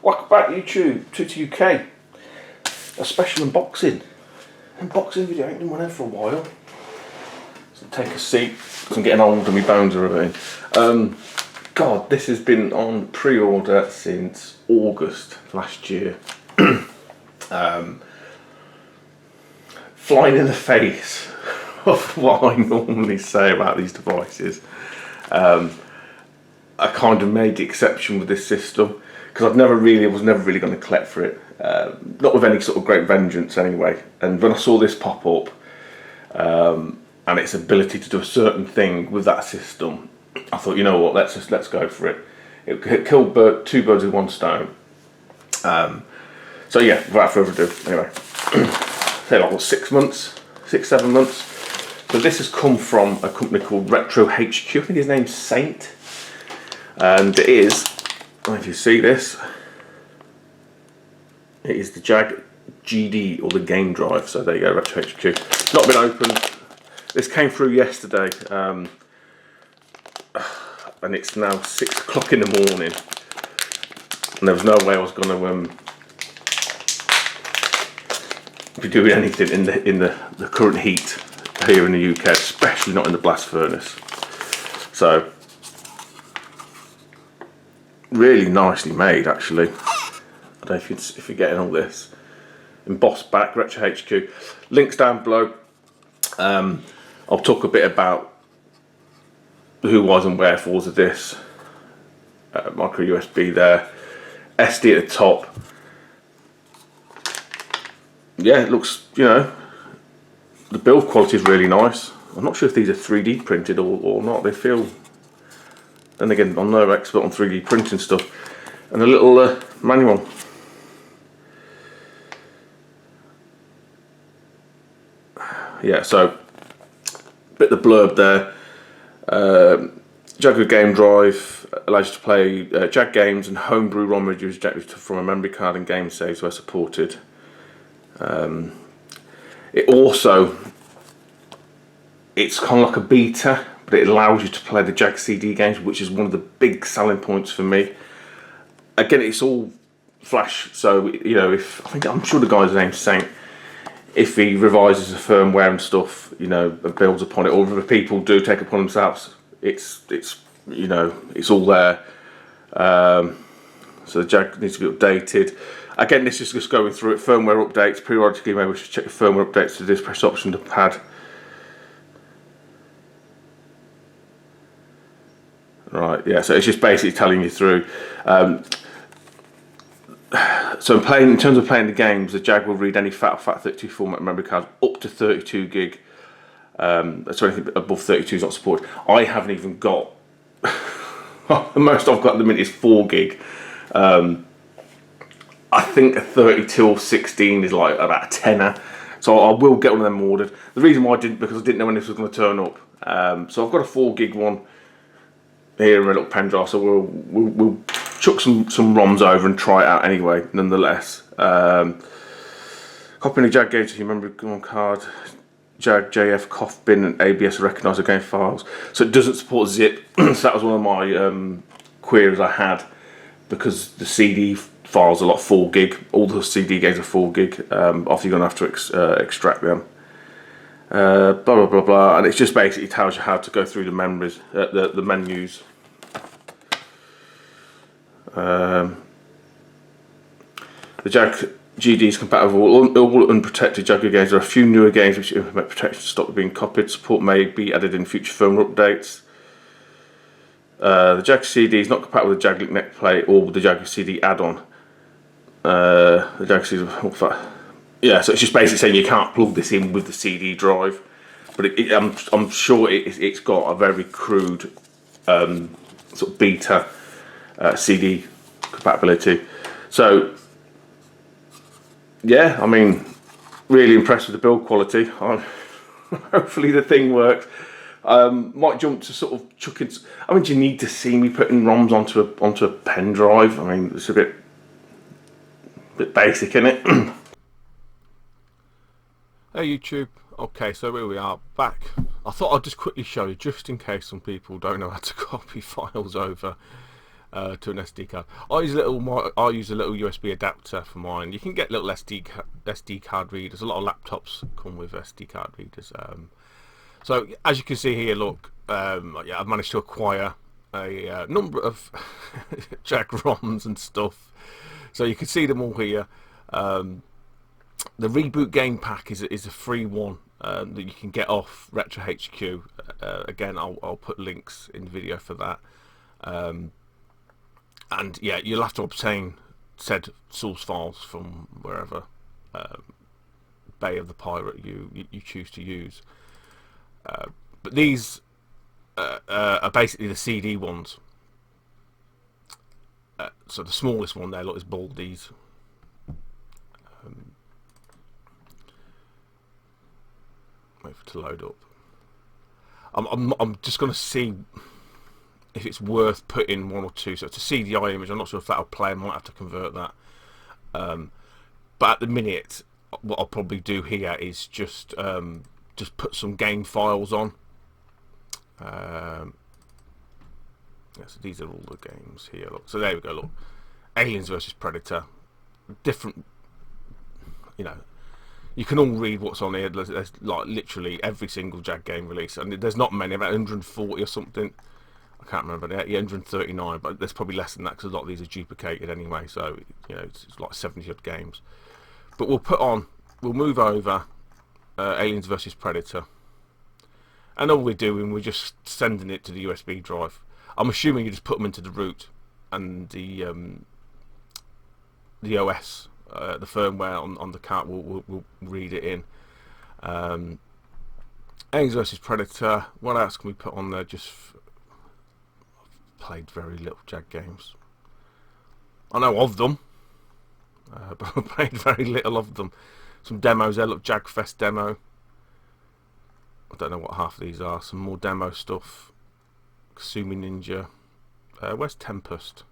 Welcome back YouTube, to UK. A special unboxing video. I ain't done one for a while. So take a seat, because I'm getting old and my bones are hurting. God, this has been on pre-order since August last year. Flying in the face of what I normally say about these devices. I kind of made the exception with this system because was never really going to collect for it, not with any sort of great vengeance anyway. And when I saw this pop up and its ability to do a certain thing with that system, I thought, you know what, let's go for it. It killed two birds with one stone. So yeah, without further ado, anyway, say like what, 6 months, 7 months. So this has come from a company called RetroHQ. I think his name's Saint, and it is, I don't know if you see this, it is the Jag GD or the Game Drive. So there you go, RetroHQ. Not been opened. This came through yesterday, and it's now 6 o'clock in the morning, and there was no way I was going to be doing anything in the current heat here in the UK, especially not in the blast furnace. So really nicely made, actually. I don't know if you're getting all this. Embossed back, RetroHQ. Links down below. I'll talk a bit about the who, whys and wherefores of this. Micro USB there. SD at the top. Yeah, it looks, you know, the build quality is really nice. I'm not sure if these are 3D printed or not. They feel, then again, I'm no expert on 3D printing stuff. And a little manual. Yeah, so a bit of the blurb there. Jaguar GameDrive allows you to play Jag games and homebrew ROM reviews from a memory card and game saves where supported. It also, it's kind of like a beta, but it allows you to play the Jag CD games, which is one of the big selling points for me. Again, it's all flash, so you know, I'm sure the guy's name's Saint. If he revises the firmware and stuff, you know, and builds upon it, or if other people do take upon themselves, it's you know, it's all there. So the Jag needs to be updated. Again, this is just going through it. Firmware updates periodically. Maybe we should check the firmware updates to this. Press option to pad. Right, yeah. So it's just basically telling you through. So in terms of playing the games, the Jag will read any FAT32 format memory cards up to 32 gig. So anything above 32 is not supported. I haven't even got. The most I've got at the minute is 4 gig. I think a 32 or 16 is like about a tenner, so I will get one of them ordered. The reason why I didn't, because I didn't know when this was going to turn up. So I've got a 4 gig one here in a little pen drive, so we'll chuck some ROMs over and try it out anyway, nonetheless. Copying the Jag games to your memory card, Jag, JF, COF bin and ABS recognise the game files. So it doesn't support zip, so that was one of my queries I had, because the CD files are like 4 gig. All the CD games are 4 gig. Obviously you're going to have to extract them. Blah blah blah blah, and it just basically tells you how to go through the memories, the menus. The Jag GD is compatible with all unprotected Jaguar games. There are a few newer games which implement protection to stop being copied. Support may be added in future firmware updates. The Jag CD is not compatible with the Jag Link neck plate or with the Jaguar CD add-on. The Jag CD, yeah, so it's just basically saying you can't plug this in with the CD drive, but I'm sure it's got a very crude sort of beta CD compatibility. So yeah, I mean, really impressed with the build quality. Hopefully the thing works. Might jump to sort of chucking. I mean, do you need to see me putting ROMs onto a pen drive? I mean, it's a bit basic, isn't it? Hey YouTube, okay, so here we are back. I thought I'd just quickly show you, just in case some people don't know how to copy files over. to an SD card. I use a little USB adapter for mine. You can get little SD card readers. A lot of laptops come with SD card readers. So as you can see here, look, yeah, I've managed to acquire a number of Jag ROMs and stuff. So you can see them all here. The Reboot Game Pack is a free one that you can get off RetroHQ. Again, I'll put links in the video for that. And yeah, you'll have to obtain said source files from wherever Bay of the Pirate you choose to use. But these are basically the CD ones. So the smallest one there, look, is Baldi's. Wait for it to load up. I'm just going to see if it's worth putting one or two. So it's a CDI image. I'm not sure if that'll play. I might have to convert that. But at the minute, what I'll probably do here is just put some game files on. Yeah, so these are all the games here. Look, so there we go. Look, Aliens versus Predator. Different. You know, you can all read what's on here. There's like literally every single Jag game release, and there's not many, about 140 or something. I can't remember. Yeah, 139, but there's probably less than that because a lot of these are duplicated anyway. So you know, it's like 70 odd games. But we'll move over Aliens versus Predator, and all we're doing, we're just sending it to the USB drive. I'm assuming you just put them into the root, and the OS, the firmware on the cart will read it in. Aliens vs Predator. What else can we put on there? I've played very little Jag games. I know of them, but I've played very little of them. Some demos there. Look, Jagfest demo. I don't know what half of these are. Some more demo stuff. Kasumi Ninja. Where's Tempest?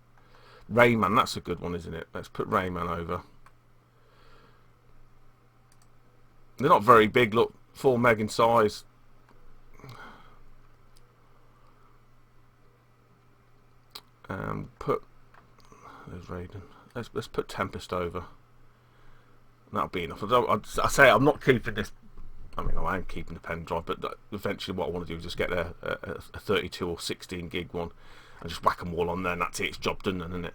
Rayman, that's a good one, isn't it? Let's put Rayman over. They're not very big, look, 4 meg in size. There's Raiden. Let's put Tempest over. That'll be enough. I say I'm not keeping this. I mean, I am keeping the pen drive, but eventually what I want to do is just get a 32 or 16 gig one and just whack them all on there, and that's it. It's job done then, isn't it?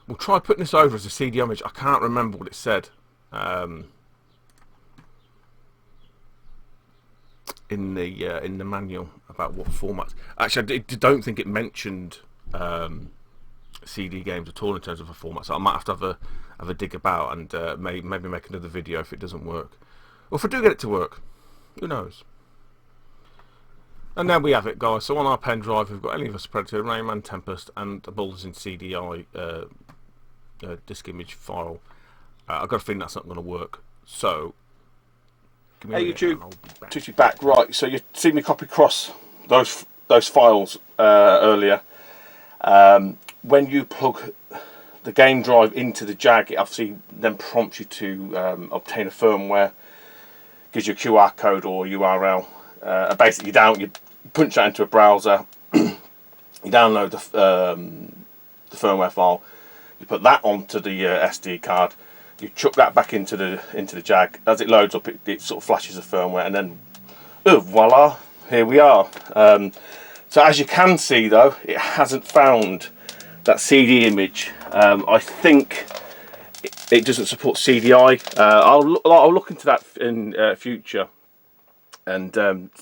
We'll try putting this over as a CD image. I can't remember what it said in the manual about what formats. Actually, I don't think it mentioned CD games at all in terms of a format, so I might have to have a dig about and maybe make another video if it doesn't work, or if I do get it to work, who knows. And there we have it, guys. So on our pen drive we've got Alien vs Predator, Rayman, Tempest, and the Boulders in CDI disk image file. I've got a feeling that's not going to work, so give me hey YouTube, took you back. Right, so you see me copy across those files earlier. When you plug the game drive into the Jag, it obviously then prompts you to obtain a firmware, gives you a QR code or URL. Basically, you punch that into a browser, you download the firmware file, you put that onto the SD card, you chuck that back into the Jag. As it loads up, it sort of flashes the firmware, and then voila, here we are. So as you can see, though, it hasn't found that CD image. I think it doesn't support CDI. I'll look into that in future and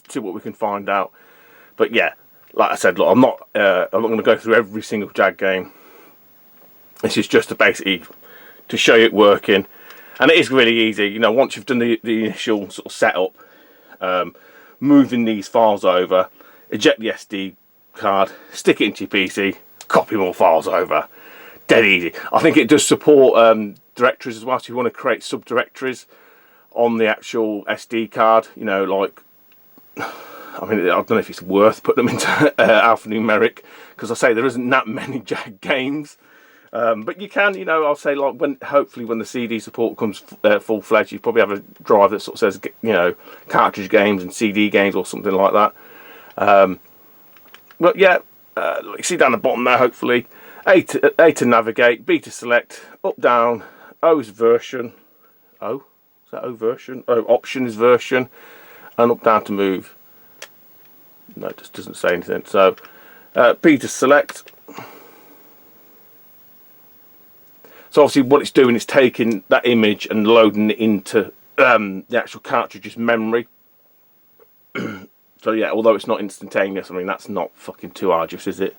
see what we can find out. But yeah, like I said, look, I'm not going to go through every single Jag game. This is just basically to show you it working, and it is really easy. You know, once you've done the initial sort of setup, moving these files over, eject the SD card, stick it into your PC, copy more files over. Dead easy. I think it does support directories as well, so you want to create subdirectories on the actual SD card. You know, like, I mean, I don't know if it's worth putting them into alphanumeric, because I say there isn't that many Jag games. But you can, you know, I'll say, like, hopefully when the CD support comes full-fledged, you probably have a drive that sort of says, you know, cartridge games and CD games or something like that. But yeah, You see down the bottom there, hopefully. A to navigate, B to select, up, down, O is version. O? Is that O version? O option is version, and up, down to move. No, it just doesn't say anything. So, B to select. So obviously what it's doing is taking that image and loading it into the actual cartridge's memory. So yeah, although it's not instantaneous, I mean, that's not fucking too arduous, is it?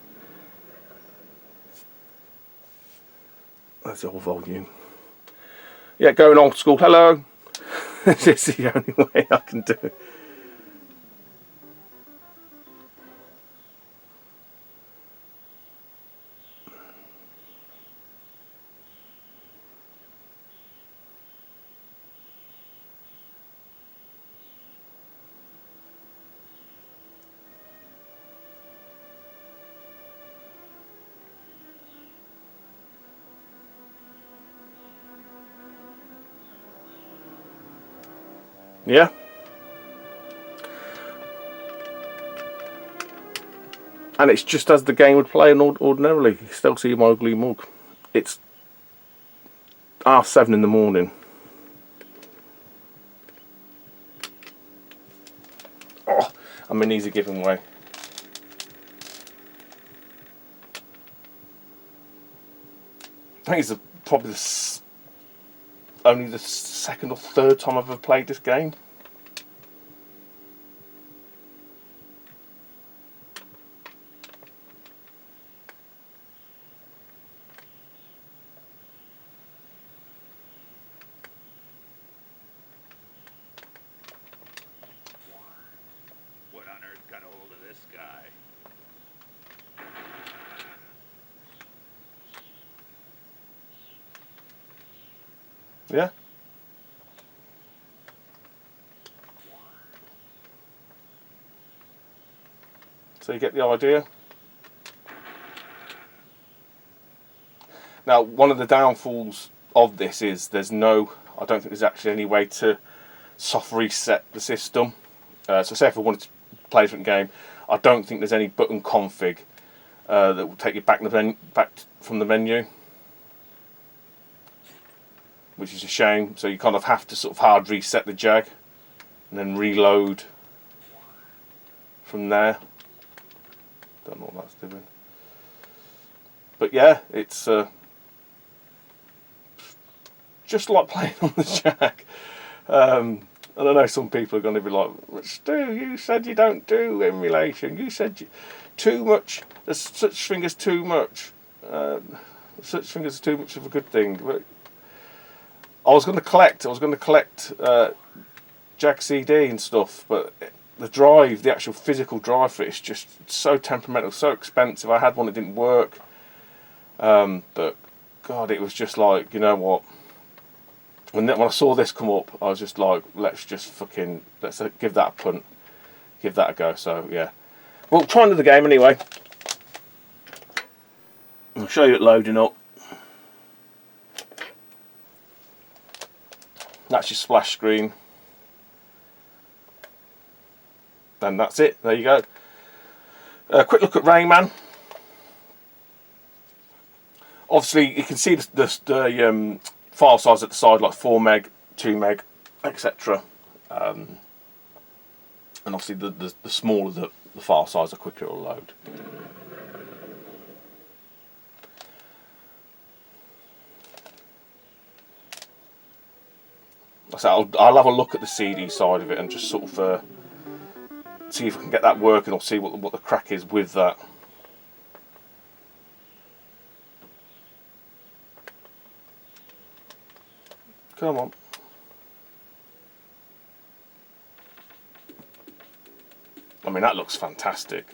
That's all volume. Yeah, going old school. Hello. This is the only way I can do it. Yeah. And it's just as the game would play ordinarily. You still see my ugly mug. It's 7:30 in the morning. Oh, and my knees are giving way. I think it's probably only the second or third time I've ever played this game. What on earth got a hold of this guy? Yeah. So you get the idea. Now, one of the downfalls of this is I don't think there's actually any way to soft reset the system. So say if I wanted to play a different game, I don't think there's any button config that will take you back from the menu, which is a shame. So you kind of have to sort of hard reset the Jag and then reload from there. Don't know what that's doing. But yeah, it's just like playing on the Jag. I don't know, some people are going to be like, Stu, you said you don't do emulation. You said too much. There's such thing as too much. Such thing as too much of a good thing. But I was going to collect Jag CD and stuff, but the actual physical drive for it is just so temperamental, so expensive. I had one that didn't work. But God, it was just like, you know what? When I saw this come up, I was just like, let's give that a punt, give that a go. So yeah, we'll try another game anyway. I'll show you it loading up. That's your splash screen, and that's it. There you go. A quick look at Rayman. Obviously, you can see the file size at the side, like 4 meg, 2 meg, etc. And obviously the smaller the file size, the quicker it will load. So I'll have a look at the CD side of it and just sort of see if I can get that working, or see what the crack is with that. Come on. I mean, that looks fantastic.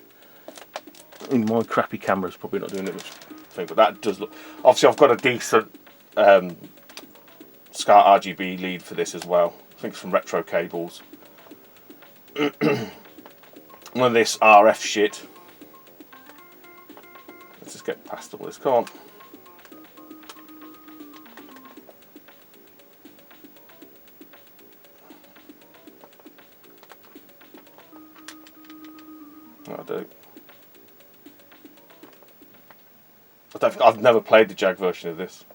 I mean, my crappy camera's probably not doing it much thing, but that does look... Obviously, I've got a decent SCART RGB lead for this as well. I think it's from Retro Cables. None of this RF shit. Let's just get past all this. Come on. That'll do. I've never played the Jag version of this.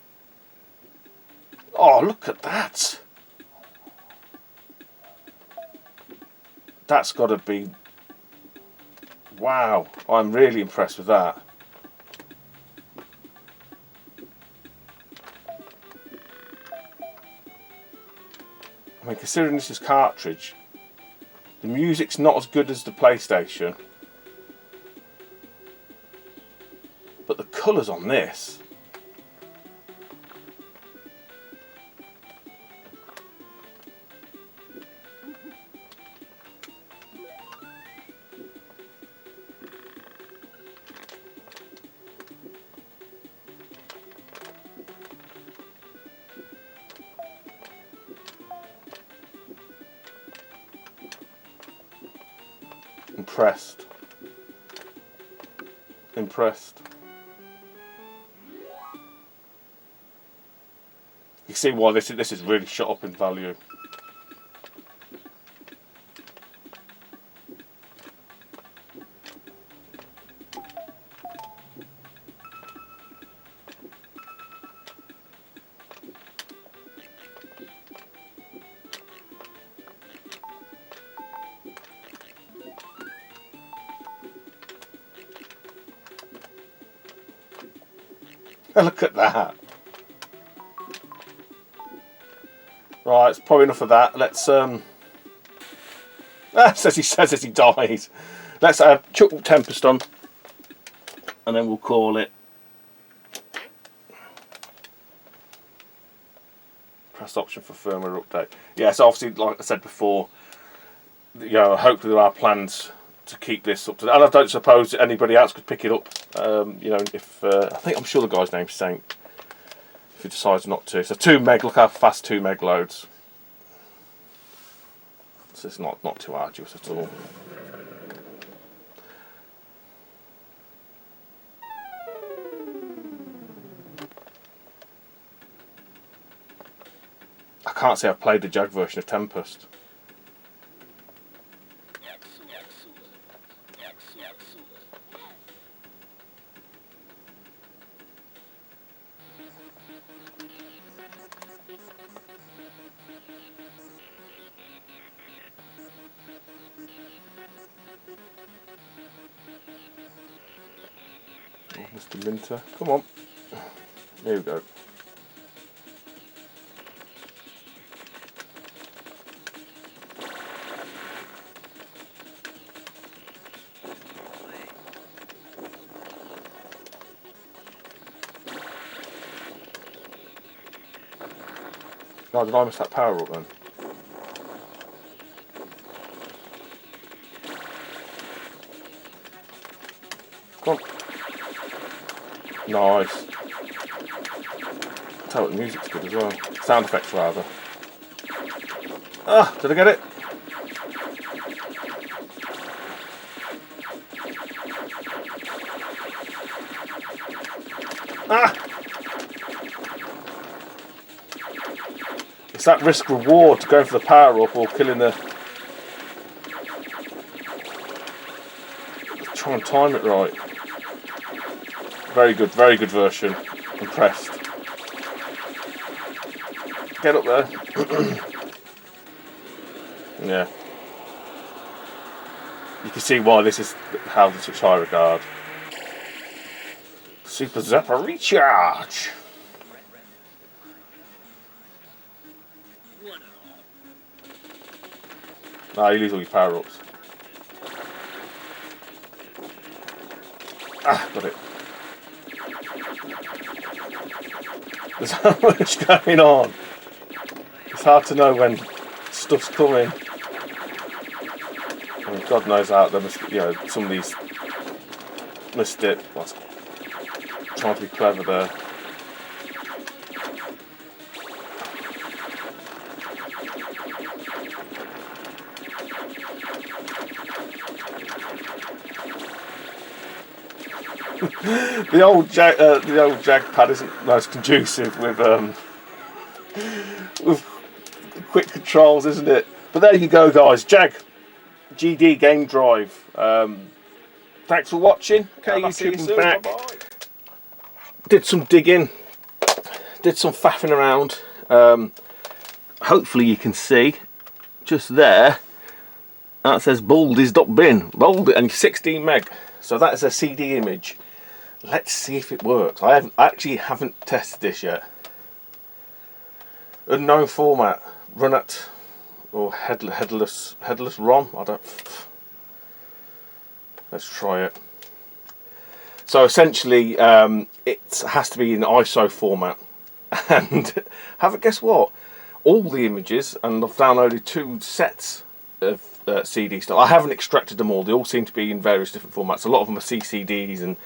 Oh, look at that! That's got to be... Wow, I'm really impressed with that. I mean, considering this is cartridge, the music's not as good as the PlayStation, but the colours on this... Impressed. Impressed. You see why this is really shot up in value. Look at that. Right, it's probably enough of that. Let's says as he dies. Let's chuck Tempest on, and then we'll call it. Press option for firmware update. Yes, obviously, like I said before, you know, hopefully there are plans to keep this up to, and I don't suppose anybody else could pick it up. You know, if I'm sure the guy's name's Saint. If he decides not to, so 2 meg. Look how fast 2 meg loads. So it's not too arduous at all. I can't say I've played the Jag version of Tempest. Oh, Mr. Minter, come on. Here we go. Oh, did I miss that power up then? Come on. Nice. Tell what the music's good as well. Sound effects rather. Ah, did I get it? Ah! It's that risk reward to go for the power up or killing the... Try and time it right. Very good version. Impressed. Get up there. Yeah. You can see why this is held in such high regard. Super Zapper Recharge! Ah, you lose all your power-ups. Ah, got it. There's so much going on. It's hard to know when stuff's coming. I mean, God knows how there must, you know, some of these missed it. Well, trying to be clever there. The old Jag pad isn't most conducive with quick controls, isn't it? But there you go, guys. Jag GD GameDrive. Thanks for watching. Okay, you see you soon. Bye bye. did some digging, did some faffing around. Hopefully you can see just there that says baldies.bin, bold, and 16 meg. So that is a CD image. Let's see if it works. I actually haven't tested this yet. Unknown format, run at, or headless ROM. I don't. Let's try it. So essentially, it has to be in ISO format, and guess what? All the images, and I've downloaded 2 sets of CD stuff. I haven't extracted them all. They all seem to be in various different formats. A lot of them are CCDs and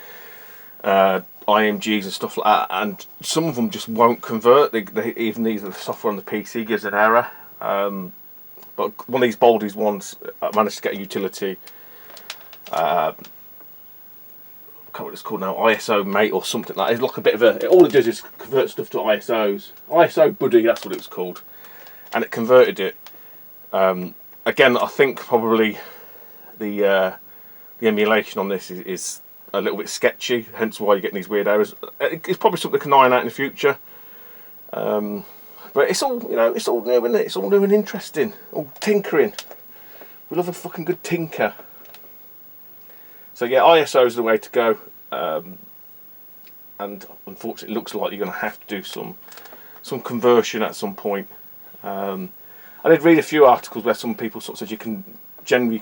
IMGs and stuff like that, and some of them just won't convert. Even the software on the PC gives an error. But one of these Baldies ones, I managed to get a utility. I can't remember what it's called now, ISO mate or something like that. It's like a bit of a. All it does is convert stuff to ISOs. ISO buddy, that's what it was called, and it converted it. Again, I think probably the emulation on this is a little bit sketchy, hence why you're getting these weird errors. It's probably something that can iron out in the future. But it's all, it's all new, isn't it? It's all new and interesting. All tinkering. We love a fucking good tinker. So yeah, ISO is the way to go. And unfortunately, it looks like you're going to have to do some conversion at some point. I did read a few articles where some people sort of said you can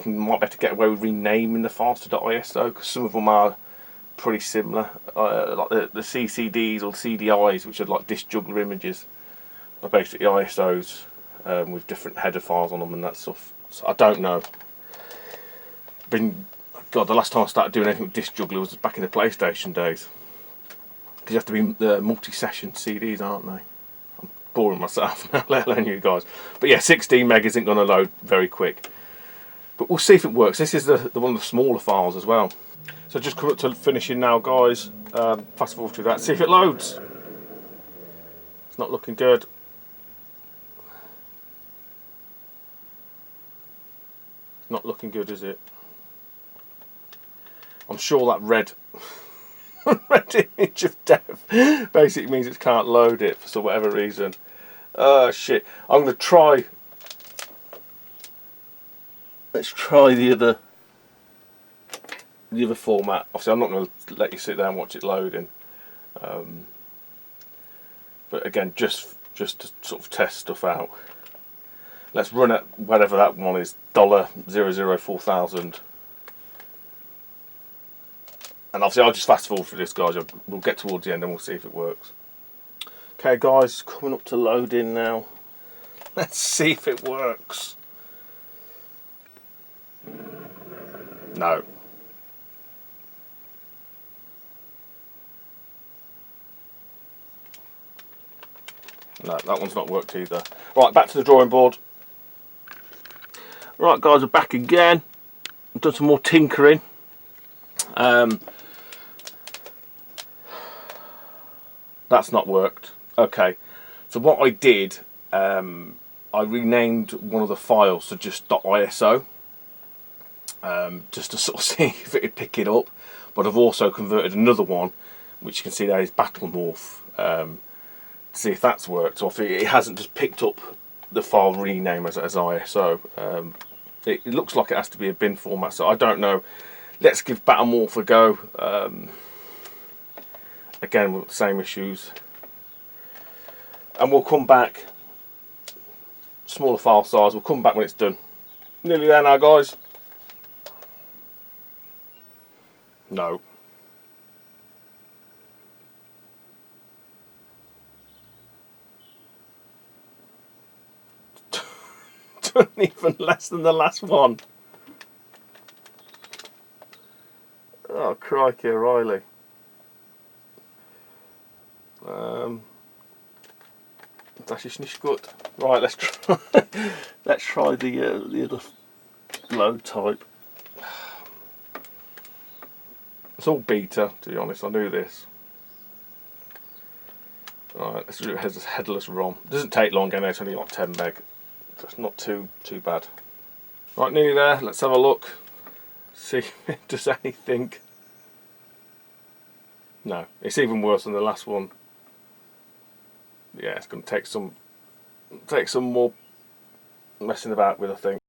might better get away with renaming the files to .iso, because some of them are pretty similar, like the CCDs or CDIs, which are like disk juggler images, are basically ISOs with different header files on them and that stuff. So I don't know. God, the last time I started doing anything with disk juggler was back in the PlayStation days, because you have to be multi-session CDs, aren't they? I'm boring myself now, let alone you guys. But yeah, 16 meg isn't going to load very quick. But we'll see if it works. This is the one of the smaller files as well. So just come up to finishing now, guys. Fast forward through that. See if it loads. It's not looking good. It's not looking good, is it? I'm sure that red image of death basically means it can't load it for whatever reason. Oh shit! I'm going to try. Let's try the other format. Obviously, I'm not going to let you sit there and watch it loading. But again, just to sort of test stuff out. Let's run it whatever that one is, $004,000. And obviously, I'll just fast forward for this, guys. We'll get towards the end and we'll see if it works. Okay, guys, coming up to loading now. Let's see if it works. No. No, that one's not worked either. Right, back to the drawing board. Right, guys, we're back again. I've done some more tinkering. That's not worked. Okay, so what I did, I renamed one of the files to just .iso. Just to sort of see if it would pick it up, but I've also converted another one, which you can see there is Battlemorph, to see if that's worked. So if it hasn't just picked up the file rename as ISO. It looks like it has to be a bin format, so I don't know. Let's give Battlemorph a go. Again, with the same issues, and we'll come back. Smaller file size. We'll come back when it's done. Nearly there now, guys. No. Done even less than the last one. Oh, crikey, O'Reilly. Das ist nicht gut. Right, let's try. Let's try the other load type. It's all beta, to be honest. I knew this. Alright, let's do it as a headless ROM. It doesn't take long, anyway. It's only like 10 meg. So it's not too bad. Right, nearly there. Let's have a look. See if it does anything. No, it's even worse than the last one. Yeah, it's going to take some more messing about with, I think.